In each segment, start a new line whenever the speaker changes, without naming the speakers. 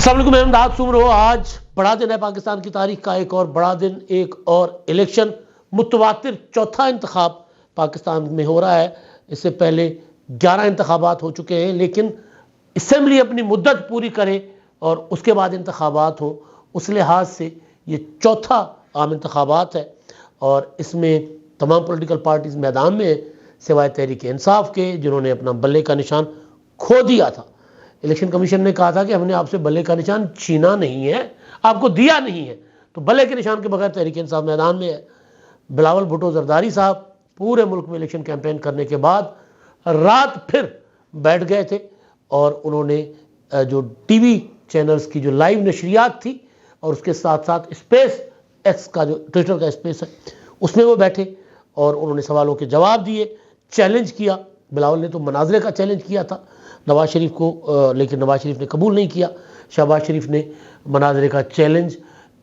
السلام علیکم، میں امداد سمرو۔ آج بڑا دن ہے پاکستان کی تاریخ کا، ایک اور بڑا دن، ایک اور الیکشن، متواتر چوتھا انتخاب پاکستان میں ہو رہا ہے۔ اس سے پہلے 11 انتخابات ہو چکے ہیں، لیکن اسمبلی اپنی مدت پوری کرے اور اس کے بعد انتخابات ہوں، اس لحاظ سے یہ چوتھا عام انتخابات ہے اور اس میں تمام پولیٹیکل پارٹیز میدان میں ہیں سوائے تحریک انصاف کے، جنہوں نے اپنا بلے کا نشان کھو دیا تھا۔ الیکشن کمیشن نے کہا تھا کہ ہم نے آپ سے بلے کا نشان چھینا نہیں ہے، آپ کو دیا نہیں ہے، تو بلے کے نشان کے بغیر تحریک انصاف میدان میں ہے۔ بلاول بھٹو زرداری صاحب پورے ملک میں الیکشن کیمپین کرنے کے بعد رات پھر بیٹھ گئے تھے اور انہوں نے جو ٹی وی چینلز کی جو لائیو نشریات تھی اور اس کے ساتھ ساتھ اسپیس ایکس کا جو ٹویٹر کا اسپیس ہے اس میں وہ بیٹھے اور انہوں نے سوالوں کے جواب دیے، چیلنج کیا۔ بلاول نے تو مناظرے کا چیلنج کیا تھا نواز شریف کو، لیکن نواز شریف نے قبول نہیں کیا۔ شہباز شریف نے مناظرے کا چیلنج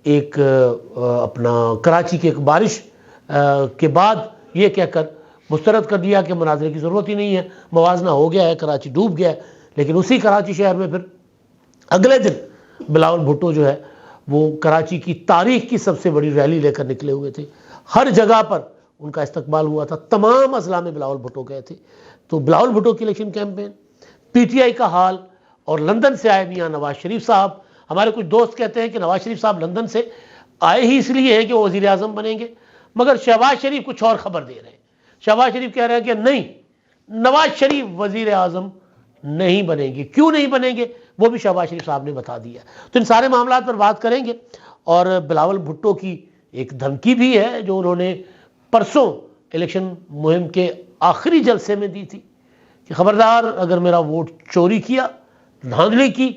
ایک اپنا کراچی کی ایک بارش کے بعد یہ کہہ کر مسترد کر دیا کہ مناظرے کی ضرورت ہی نہیں ہے، موازنہ ہو گیا ہے، کراچی ڈوب گیا ہے۔ لیکن اسی کراچی شہر میں پھر اگلے دن بلاول بھٹو جو ہے وہ کراچی کی تاریخ کی سب سے بڑی ریلی لے کر نکلے ہوئے تھے، ہر جگہ پر ان کا استقبال ہوا تھا، تمام اضلاع میں بلاول بھٹو گئے تھے۔ تو بلاول بھٹو کی election campaign, P T I کا حال، اور لندن سے آئے میاں نواز شریف صاحب۔ ہمارے کچھ دوست کہتے ہیں کہ نواز شریف صاحب لندن سے آئے ہی اس لیے ہیں کہ وہ وزیر اعظم بنیں گے، مگر شہباز شریف کچھ اور خبر دے رہے ہیں۔ شہباز شریف کہہ رہے ہیں کہ نہیں، نواز شریف وزیر اعظم نہیں بنیں گے۔ کیوں نہیں بنیں گے وہ بھی شہباز شریف صاحب نے بتا دیا۔ تو ان سارے معاملات پر بات کریں گے، اور بلاول بھٹو کی ایک دھمکی بھی ہے جو انہوں نے پرسوں الیکشن مہم کے آخری جلسے میں دی تھی کہ خبردار اگر میرا ووٹ چوری کیا، دھاندلی کی،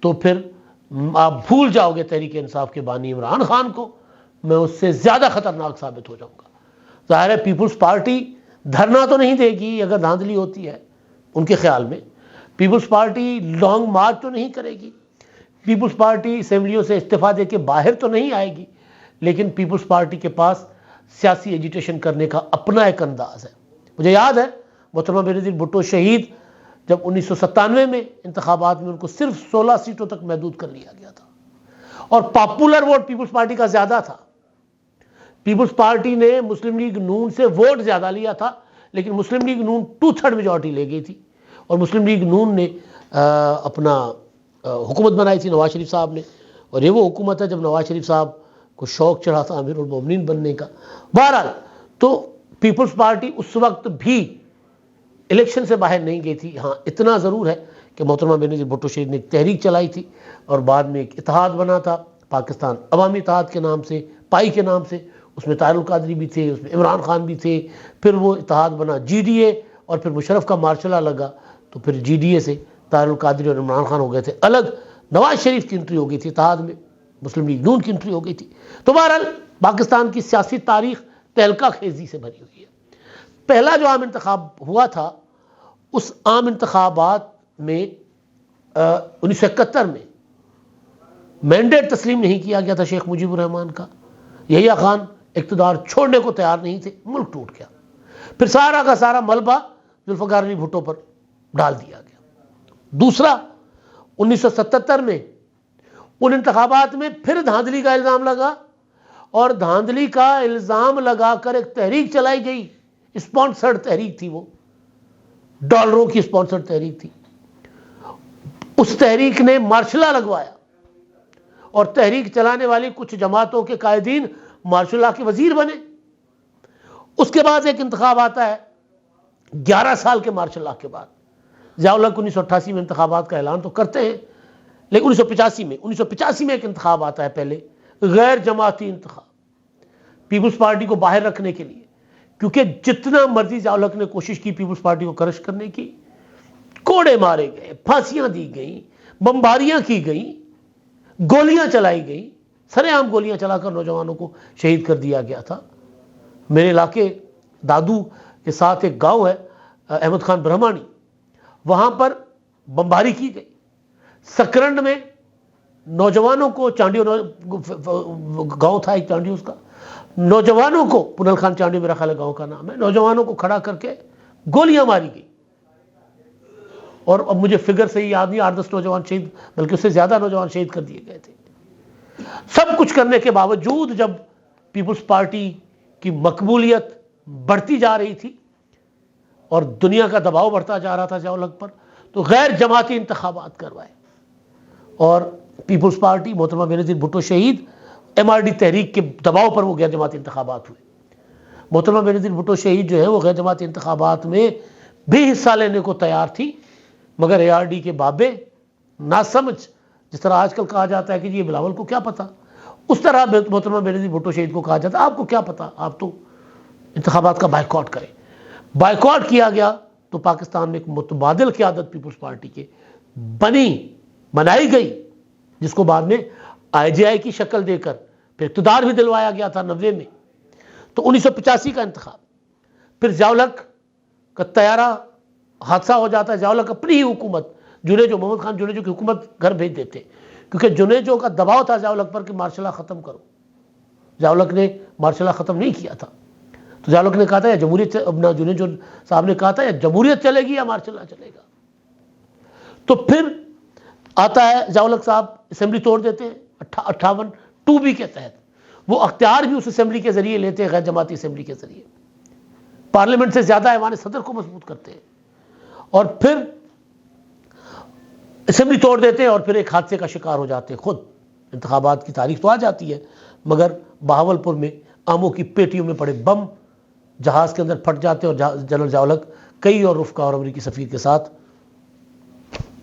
تو پھر آپ بھول جاؤ گے تحریک انصاف کے بانی عمران خان کو، میں اس سے زیادہ خطرناک ثابت ہو جاؤں گا۔ ظاہر ہے پیپلز پارٹی دھرنا تو نہیں دے گی اگر دھاندلی ہوتی ہے، ان کے خیال میں پیپلز پارٹی لانگ مارچ تو نہیں کرے گی، پیپلز پارٹی اسمبلیوں سے استعفیٰ دے کے باہر تو نہیں آئے گی، لیکن پیپلز پارٹی کے پاس سیاسی ایجیٹیشن کرنے کا اپنا ایک انداز ہے۔ مجھے یاد ہے محترمہ بینظیر بھٹو شہید جب 1997 میں انتخابات میں ان کو صرف 16 سیٹوں تک محدود کر لیا گیا تھا، اور پاپولر ووٹ پیپلز پارٹی کا زیادہ تھا۔ پیپلز پارٹی نے مسلم لیگ نون سے ووٹ زیادہ لیا تھا، لیکن مسلم لیگ نون 2/3 میجورٹی لے گئی تھی، اور مسلم لیگ نون نے اپنا حکومت بنائی تھی نواز شریف صاحب نے، اور یہ وہ حکومت ہے جب نواز شریف صاحب کو شوق چڑھا تھا امیر المومنین بننے کا۔ بہرحال تو پیپلز پارٹی اس وقت بھی الیکشن سے باہر نہیں گئی تھی۔ ہاں اتنا ضرور ہے کہ محترمہ بینظیر بھٹو شہید نے ایک تحریک چلائی تھی اور بعد میں ایک اتحاد بنا تھا پاکستان عوامی اتحاد کے نام سے، پائی کے نام سے، اس میں طاہر القادری بھی تھے، اس میں عمران خان بھی تھے، پھر وہ اتحاد بنا جی ڈی اے، اور پھر مشرف کا مارشلہ لگا تو پھر جی ڈی اے سے طاہر القادری اور عمران خان ہو گئے تھے الگ، نواز شریف کی انٹری ہو گئی تھی اتحاد میں، مسلم لیگ نون کی انٹری ہو گئی تھی۔ تو بہرحال پاکستان کی سیاسی تاریخ تہلکہ خیزی سے بھری ہوئی ہے۔ پہلا جو عام انتخاب ہوا تھا، اس عام انتخابات میں 1971 میں مینڈیٹ تسلیم نہیں کیا گیا تھا شیخ مجیب الرحمان کا، یحییٰ خان اقتدار چھوڑنے کو تیار نہیں تھے، ملک ٹوٹ گیا، پھر سارا کا سارا ملبہ ذوالفقار علی بھٹو پر ڈال دیا گیا۔ دوسرا 1977 میں ان انتخابات میں پھر دھاندلی کا الزام لگا، اور دھاندلی کا الزام لگا کر ایک تحریک چلائی گئی، اسپانسرڈ تحریک تھی، وہ ڈالروں کی اسپانسرڈ تحریک تھی۔ اس تحریک نے مارشلہ لگوایا، اور تحریک چلانے والی کچھ جماعتوں کے قائدین مارشل لا کے وزیر بنے۔ اس کے بعد ایک انتخاب آتا ہے 11 سال کے مارشل لا کے بعد۔ ضیاء الحق 1988 میں انتخابات کا اعلان تو کرتے ہیں، لیکن 1985 میں ایک انتخاب آتا ہے، پہلے غیر جماعتی انتخاب پیپلز پارٹی کو باہر رکھنے کے لیے، کیونکہ جتنا مرضی ضیاء الحق نے کوشش کی پیپلز پارٹی کو کرش کرنے کی، کوڑے مارے گئے، پھانسیاں دی گئیں، بمباریاں کی گئیں، گولیاں چلائی گئیں، سرے عام گولیاں چلا کر نوجوانوں کو شہید کر دیا گیا تھا۔ میرے علاقے دادو کے ساتھ ایک گاؤں ہے احمد خان برہمانی، وہاں پر بمباری کی گئی۔ سکرنڈ میں نوجوانوں کو، چانڈیو گاؤں تھا ایک چانڈیو، اس کا نوجوانوں کو، پنل خان چانڈیو میرا خیال ہے گاؤں کا نام ہے، نوجوانوں کو کھڑا کر کے گولیاں ماری گئی، اور اب مجھے فگر سے ہی یاد نہیں 8-10 نوجوان شہید بلکہ اس سے زیادہ نوجوان شہید کر دیے گئے تھے. سب کچھ کرنے کے باوجود جب پیپلز پارٹی کی مقبولیت بڑھتی جا رہی تھی اور دنیا کا دباؤ بڑھتا جا رہا تھا ضیاء الحق پر, تو غیر جماعتی انتخابات کروائے اور پیپلز پارٹی محترمہ بینظیر بھٹو شہید MRD تحریک کے دباؤ پر وہ غیر جماعتی انتخابات ہوئے. محترمہ بینظیر بھٹو شہید جو ہے وہ غیر جماعتی انتخابات میں بھی حصہ لینے کو تیار تھی, مگر ARD کے بابے ناسمجھ, جس طرح آج کل کہا جاتا ہے کہ یہ بلاول کو کیا پتا, اس طرح محترمہ بینظیر بھٹو شہید کو کہا جاتا ہے آپ کو کیا پتا, آپ تو انتخابات کا بائیکاٹ کریں. بائیکاٹ کیا گیا تو پاکستان میں ایک متبادل قیادت پیپلز پارٹی کے بنائی گئی, جس کو بعد میں IGI کی شکل دے کر پھر اقتدار بھی دلوایا گیا تھا 90 میں. تو 1985 کا انتخاب, پھر ضیاء الحق کا طیارہ حادثہ ہو جاتا ہے. ضیاء الحق اپنی ہی حکومت جنیجو محمد خان جنیجو کی حکومت گھر بھیج دیتے, کیونکہ جنیجو کا دباؤ تھا ضیاء الحق پر کہ مارشل لا ختم کرو. ضیاء الحق نے مارشل لا ختم نہیں کیا تھا, تو ضیاء الحق نے کہا تھا یا جمہوریت, ابنا جنیجو صاحب نے کہا تھا یا جمہوریت چلے گی یا مارشل لا چلے گا. تو پھر آتا ہے ضیاء الحق صاحب اسمبلی توڑ دیتے ہیں 58(2)B کے تحت. وہ اختیار بھی اس اسمبلی کے ذریعے لیتے ہیں, غیر جماعتی اسمبلی کے ذریعے, پارلیمنٹ سے زیادہ ایوان صدر کو مضبوط کرتے ہیں, اور پھر اسمبلی توڑ دیتے ہیں اور پھر ایک حادثے کا شکار ہو جاتے ہیں. خود انتخابات کی تاریخ تو آ جاتی ہے, مگر بہاولپور میں آموں کی پیٹیوں میں پڑے بم جہاز کے اندر پھٹ جاتے ہیں اور جنرل ضیاء الحق کئی اور رفقا اور امریکی سفیر کے ساتھ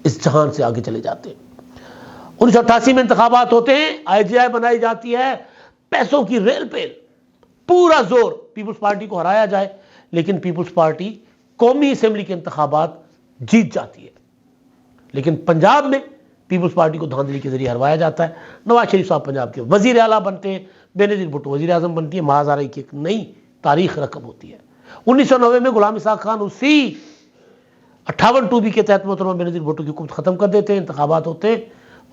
اس جہان سے آگے چلے جاتے ہیں. 1988 میں انتخابات ہوتے ہیں, IGI بنائی جاتی ہے, پیسوں کی ریل پیل, پورا زور پیپلز پارٹی کو ہرایا جائے, لیکن پیپلز پارٹی قومی اسمبلی کے انتخابات جیت جاتی ہے. لیکن پنجاب میں پیپلز پارٹی کو دھاندلی کے ذریعے ہروایا جاتا ہے. نواز شریف صاحب پنجاب کے وزیر اعلیٰ بنتے ہیں, بینظیر بھٹو وزیر اعظم بنتی ہے. محاذ آرائی کی ایک نئی تاریخ رقم ہوتی ہے. 1990 میں غلام اسحاق خان اسی 58(2)B کے تحت محترمہ بینظیر بھٹو کی حکومت ختم کر دیتے ہیں, انتخابات ہوتے ہیں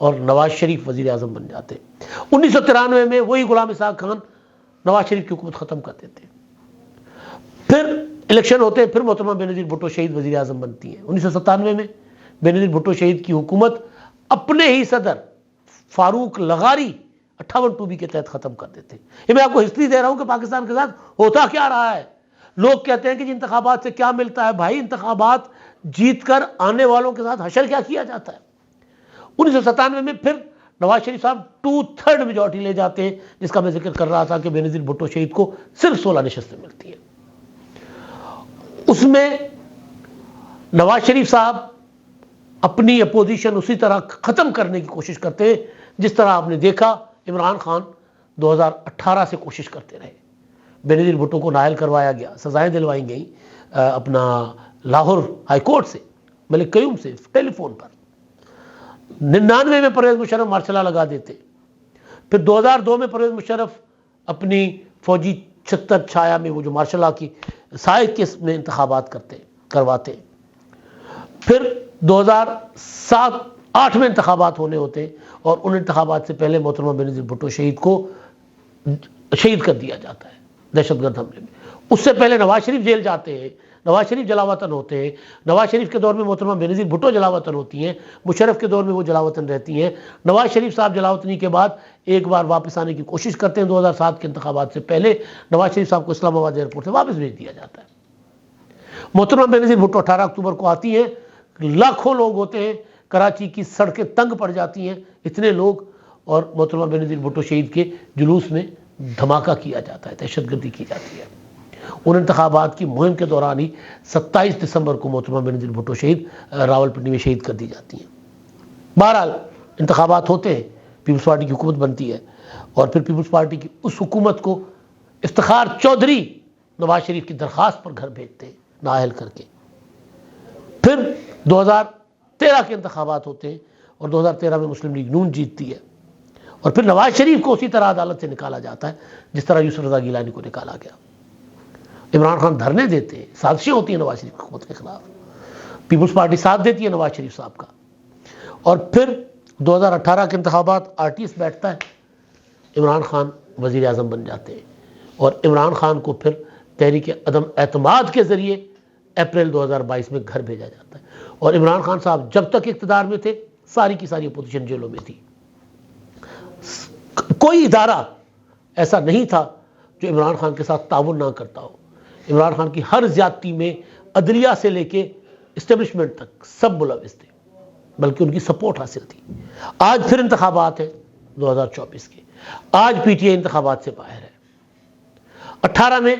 اور نواز شریف وزیر اعظم بن جاتے ہیں. 1993 میں وہی غلام اسحاق خان نواز شریف کی حکومت ختم کر دیتے ہیں. پھر الیکشن ہوتے ہیں, پھر محترمہ بینظیر بھٹو شہید وزیر اعظم بنتی ہیں. 1997 میں بینظیر بھٹو شہید کی حکومت اپنے ہی صدر فاروق لغاری 58(2)B کے تحت ختم کر دیتے ہیں. یہ میں آپ کو ہسٹری دے رہا ہوں کہ پاکستان کے ساتھ ہوتا کیا رہا ہے. لوگ کہتے ہیں کہ جی انتخابات سے کیا ملتا ہے. بھائی انتخابات جیت کر آنے والوں کے ساتھ حشر کیا کیا جاتا ہے. 1997 میں پھر نواز شریف صاحب 2/3 میجورٹی لے جاتے ہیں, جس کا میں ذکر کر رہا تھا کہ بینظیر بھٹو شہید کو صرف 16 نشستیں ملتی ہیں. اس میں نواز شریف صاحب اپنی اپوزیشن اسی طرح ختم کرنے کی کوشش کرتے ہیں جس طرح آپ نے دیکھا عمران خان 2018 سے کوشش کرتے رہے. بینظیر بھٹو کو نائل کروایا گیا, سزائیں دلوائی گئیں اپنا لاہور ہائی کورٹ سے, ملک قیوم سے ٹیلی فون پر. 99 میں پرویز مشرف مارشل لا لگا دیتے. پھر 2002 میں پرویز مشرف اپنی فوجی چھتر چھایا میں وہ جو مارشل لا کی سائے کے میں انتخابات کرواتے. پھر 2007-8 میں انتخابات ہونے ہوتے اور ان انتخابات سے پہلے محترمہ بینظیر بھٹو شہید کو شہید کر دیا جاتا ہے دہشت گرد حملے میں. اس سے پہلے نواز شریف جیل جاتے ہیں, نواز شریف جلاوطن ہوتے ہیں. نواز شریف کے دور میں محترمہ بینظیر بھٹو جلاوطن ہوتی ہیں, مشرف کے دور میں وہ جلاوطن رہتی ہیں. نواز شریف صاحب جلاوطنی کے بعد ایک بار واپس آنے کی کوشش کرتے ہیں. 2007 کے انتخابات سے پہلے نواز شریف صاحب کو اسلام آباد ایئرپورٹ سے واپس بھیج دیا جاتا ہے. محترمہ بینظیر بھٹو 18 اکتوبر کو آتی ہیں. لاکھوں لوگ ہوتے ہیں, کراچی کی سڑکیں تنگ پڑ جاتی ہیں, اتنے لوگ, اور محترمہ بینظیر بھٹو شہید کے جلوس میں دھماکہ کیا جاتا ہے, دہشت گردی کی جاتی ہے. ان انتخابات کی مہم کے دوران ہی 27 دسمبر کو محترمہ بینظیر بھٹو شہید راولپنڈی میں شہید کر دی جاتی ہیں. بہرحال انتخابات ہوتے ہیں, پیپلز پارٹی کی حکومت بنتی ہے, اور پھر پیپلز پارٹی کی اس حکومت کو افتخار چودھری نواز شریف کی درخواست پر گھر بھیجتے ہیں نااہل کر کے. پھر 2013 کے انتخابات ہوتے ہیں اور 2013 میں مسلم لیگ نون جیتتی ہے, اور پھر نواز شریف کو اسی طرح عدالت سے نکالا جاتا ہے جس طرح یوسف رضا گیلانی کو نکالا گیا. عمران خان دھرنے دیتے ہیں, سازشیں ہوتی ہیں نواز شریف کی حکومت کے خلاف, پیپلز پارٹی ساتھ دیتی ہے نواز شریف صاحب کا. اور پھر 2018 کے انتخابات RTS بیٹھتا ہے, عمران خان وزیر اعظم بن جاتے ہیں, اور عمران خان کو پھر تحریک عدم اعتماد کے ذریعے اپریل 2022 میں گھر بھیجا جاتا ہے. اور عمران خان صاحب جب تک اقتدار میں تھے ساری کی ساری اپوزیشن جیلوں میں تھی. کوئی ادارہ ایسا نہیں تھا جو عمران خان کے ساتھ تعاون نہ کرتا ہو. عمران خان کی ہر زیادتی میں عدلیہ سے لے کے اسٹیبلشمنٹ تک سب ملوث تھے، بلکہ ان کی سپورٹ حاصل تھی. آج پھر انتخابات ہیں 2024 کے. آج پی ٹی آئی انتخابات سے باہر ہے. 18 میں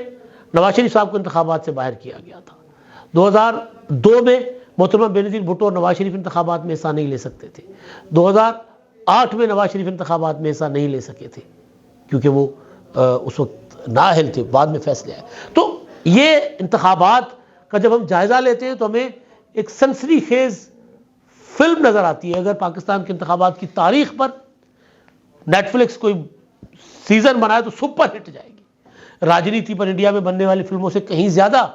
نواز شریف صاحب کو انتخابات سے باہر کیا گیا تھا. 2002 میں محترمہ بینظیر بھٹو اور نواز شریف انتخابات میں حصہ نہیں لے سکتے تھے. 2008 میں نواز شریف انتخابات میں حصہ نہیں لے سکے تھے کیونکہ وہ اس وقت نااہل تھے. بعد میں فیصلے آئے. تو یہ انتخابات کا جب ہم جائزہ لیتے ہیں تو ہمیں ایک سنسنی خیز فلم نظر آتی ہے. اگر پاکستان کے انتخابات کی تاریخ پر نیٹ فلکس کوئی سیزن بنائے تو سپر ہٹ جائے گی. راجنیتی پر انڈیا میں بننے والی فلموں سے کہیں زیادہ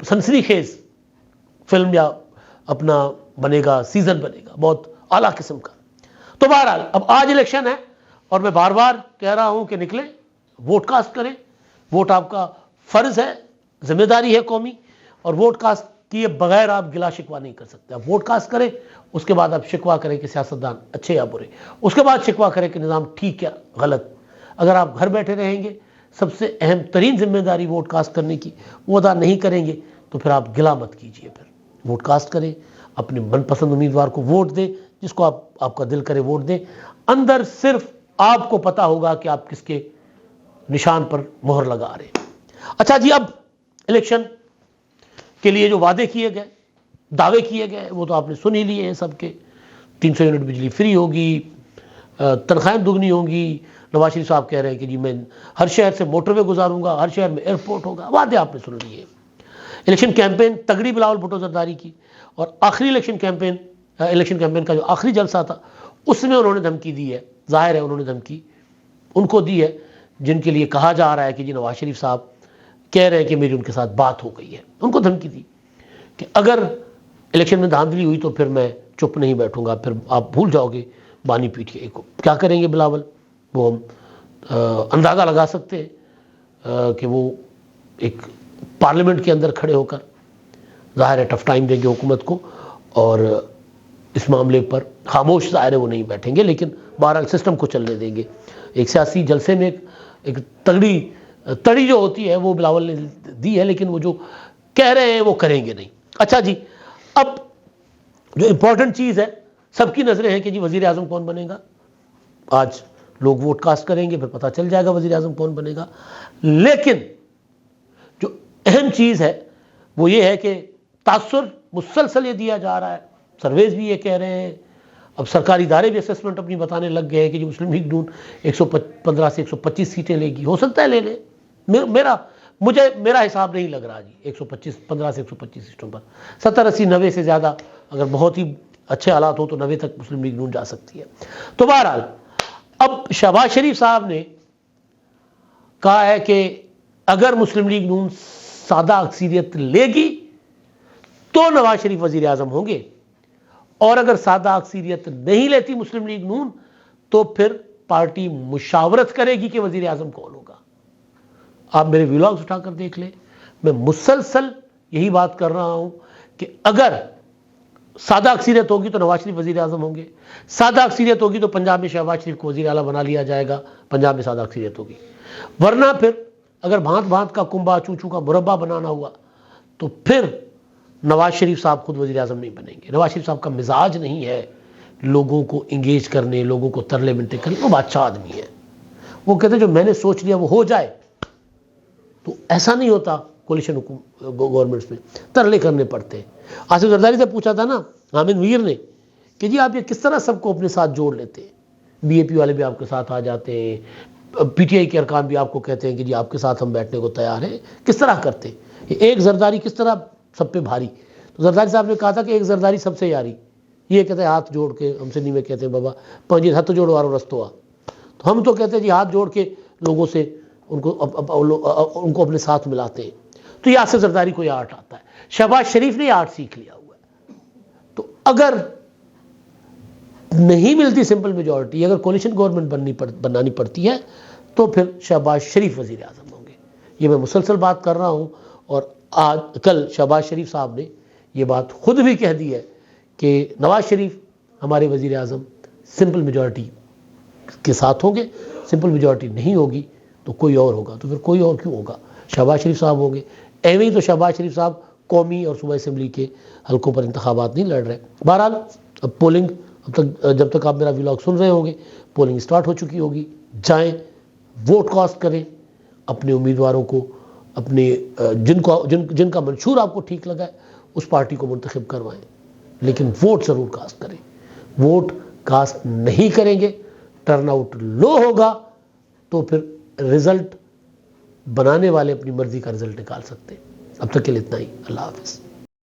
سنسنی خیز فلم یا اپنا بنے گا، سیزن بنے گا بہت اعلیٰ قسم کا. تو بہرحال اب آج الیکشن ہے اور میں بار بار کہہ رہا ہوں کہ نکلیں، ووٹ کاسٹ کریں. ووٹ آپ کا فرض ہے، ذمہ داری ہے قومی، اور ووٹ کاسٹ کیے بغیر آپ گلا شکوا نہیں کر سکتے. آپ ووٹ کاسٹ کریں، اس کے بعد آپ شکوا کریں کہ سیاستدان اچھے یا برے، اس کے بعد شکوا کریں کہ نظام ٹھیک یا غلط. اگر آپ گھر بیٹھے رہیں گے، سب سے اہم ترین ذمہ داری ووٹ کاسٹ کرنے کی وہ ادا نہیں کریں گے تو پھر آپ گلا مت کیجئے. پھر ووٹ کاسٹ کریں، اپنے من پسند امیدوار کو ووٹ دیں، جس کو آپ کا دل کرے ووٹ دیں. اندر صرف آپ کو پتا ہوگا کہ آپ کس کے نشان پر مہر لگا رہے ہیں. اچھا جی، اب الیکشن کے لیے جو وعدے کیے گئے، دعوے کیے گئے، وہ تو آپ نے سن ہی لیے ہیں سب کے. 300 یونٹ بجلی فری ہوگی، تنخواہیں دگنی ہوں گی. نواز شریف صاحب کہہ رہے ہیں کہ جی میں ہر شہر سے موٹر وے گزاروں گا، ہر شہر میں ایئرپورٹ ہوگا. وعدے آپ نے سن لیے. الیکشن کیمپین تگڑی بلاول بھٹو زرداری کی، اور آخری الیکشن کیمپین کا جو آخری جلسہ تھا اس میں انہوں نے دھمکی دی ہے. ظاہر ہے انہوں نے دھمکی ان کو دی ہے جن کے لیے کہا جا رہا ہے کہ جی نواز شریف صاحب کہہ رہے ہیں کہ میری ان کے ساتھ بات ہو گئی ہے. ان کو دھمکی دی کہ اگر الیکشن میں دھاندلی ہوئی تو پھر میں چپ نہیں بیٹھوں گا، پھر آپ بھول جاؤ گے بانی پی ٹی آئی کو. کیا کریں گے بلاول؟ وہ ہم اندازہ لگا سکتے ہیں کہ وہ ایک پارلیمنٹ کے اندر کھڑے ہو کر ظاہر ہے ٹف ٹائم دیں گے حکومت کو، اور اس معاملے پر خاموش ظاہر ہے وہ نہیں بیٹھیں گے، لیکن بہرحال سسٹم کو چلنے دیں گے. ایک سیاسی جلسے میں ایک تڑی جو ہوتی ہے وہ بلاول نے دی ہے، لیکن وہ جو کہہ رہے ہیں وہ کریں گے نہیں. اچھا جی، اب جو امپورٹنٹ چیز ہے، سب کی نظریں ہیں کہ جی وزیر اعظم کون بنے گا. آج لوگ ووٹ کاسٹ کریں گے، پھر پتہ چل جائے گا وزیر اعظم کون بنے گا. لیکن جو اہم چیز ہے وہ یہ ہے کہ تاثر مسلسل یہ دیا جا رہا ہے، سرویز بھی یہ کہہ رہے ہیں، اب سرکاری ادارے بھی اسسمنٹ اپنی بتانے لگ گئے ہیں کہ جو مسلم لیگ نون 115 سے 125 سیٹیں لے گی. ہو سکتا ہے لے لے، میرا حساب نہیں لگ رہا جی 15 سے 125 سیٹوں پر. 70 80 90 سے زیادہ اگر بہت ہی اچھے حالات ہوں تو 90 تک مسلم لیگ نون جا سکتی ہے. تو بہرحال اب شہباز شریف صاحب نے کہا ہے کہ اگر مسلم لیگ نون سادہ اکثریت لے گی تو نواز شریف وزیر اعظم ہوں گے، اور اگر سادہ اکثریت نہیں لیتی مسلم لیگ نون تو پھر پارٹی مشاورت کرے گی کہ وزیر اعظم کون ہوگا. آپ میرے ویلاگز اٹھا کر دیکھ لیں، میں مسلسل یہی بات کر رہا ہوں کہ اگر سادہ اکثریت ہوگی تو نواز شریف وزیر اعظم ہوں گے، سادہ اکثریت ہوگی تو پنجاب میں شہباز شریف کو وزیر اعلیٰ بنا لیا جائے گا، پنجاب میں سادہ اکثریت ہوگی. ورنہ پھر اگر بھانت بھانت کا کنبا چوچو کا مربع بنانا ہوا تو پھر نواز شریف صاحب خود وزیر اعظم نہیں بنیں گے. نواز شریف صاحب کا مزاج نہیں ہے لوگوں کو انگیج کرنے، لوگوں کو ترلے منٹے کرنے. وہ بادشاہ آدمی ہے، وہ کہتے ہیں جو میں نے سوچ لیا وہ ہو جائے. تو ایسا نہیں ہوتا کولیشن گورنمنٹس میں، ترلے کرنے پڑتے ہیں. آصف زرداری سے پوچھا تھا نا حامد میر نے کہ جی آپ یہ کس طرح سب کو اپنے ساتھ جوڑ لیتے ہیں؟ بی اے پی والے بھی آپ کے ساتھ آ جاتے ہیں، پی ٹی آئی کے ارکان بھی آپ کو کہتے ہیں کہ جی آپ کے ساتھ ہم بیٹھنے کو تیار ہیں. کس طرح کرتے؟ یہ ایک زرداری کس طرح سب پہ بھاری؟ تو زرداری صاحب نے کہا تھا کہ ایک زرداری سب سے یاری. یہ کہتے ہیں ہاتھ جوڑ کے، ہم سے نہیں میں کہتے ہیں بابا پنجی ہاتھ جوڑ وارو رستو آ. تو ہم تو کہتے ہیں جی ہاتھ جوڑ کے لوگوں سے ان کو اپنے ساتھ ملاتے ہیں. تو یہ آصف زرداری کو یہ آرٹ آتا ہے. شہباز شریف نے یہ آرٹ سیکھ لیا ہوا ہے. تو اگر نہیں ملتی سمپل میجورٹی، اگر کولیشن گورنمنٹ بنانی پڑتی ہے تو پھر شہباز شریف وزیر اعظم ہوں گے. یہ میں مسلسل بات کر رہا ہوں، اور کل شہباز شریف صاحب نے یہ بات خود بھی کہہ دی ہے کہ نواز شریف ہمارے وزیر اعظم سمپل میجورٹی کے ساتھ ہوں گے، سمپل میجورٹی نہیں ہوگی تو کوئی اور ہوگا، تو پھر کوئی اور کیوں ہوگا؟ شہباز شریف صاحب ہوں گے۔ ایویں ہی تو شہباز شریف صاحب قومی اور صوبائی اسمبلی کے حلقوں پر انتخابات نہیں لڑ رہے۔ بہرحال اب پولنگ جب تک آپ میرا ولاگ سن رہے ہوں گے پولنگ سٹارٹ ہو چکی ہوگی، جائیں ووٹ کاسٹ کریں، اپنے امیدواروں کو، اپنے جن کا منشور آپ کو ٹھیک لگا ہے اس پارٹی کو منتخب کروائیں، لیکن ووٹ ضرور کاسٹ کریں۔ ووٹ کاسٹ نہیں کریں گے، ٹرن آؤٹ لو ہوگا تو پھر رزلٹ بنانے والے اپنی مرضی کا رزلٹ نکال سکتے ہیں۔ اب تک کے لیے اتنا ہی، اللہ حافظ۔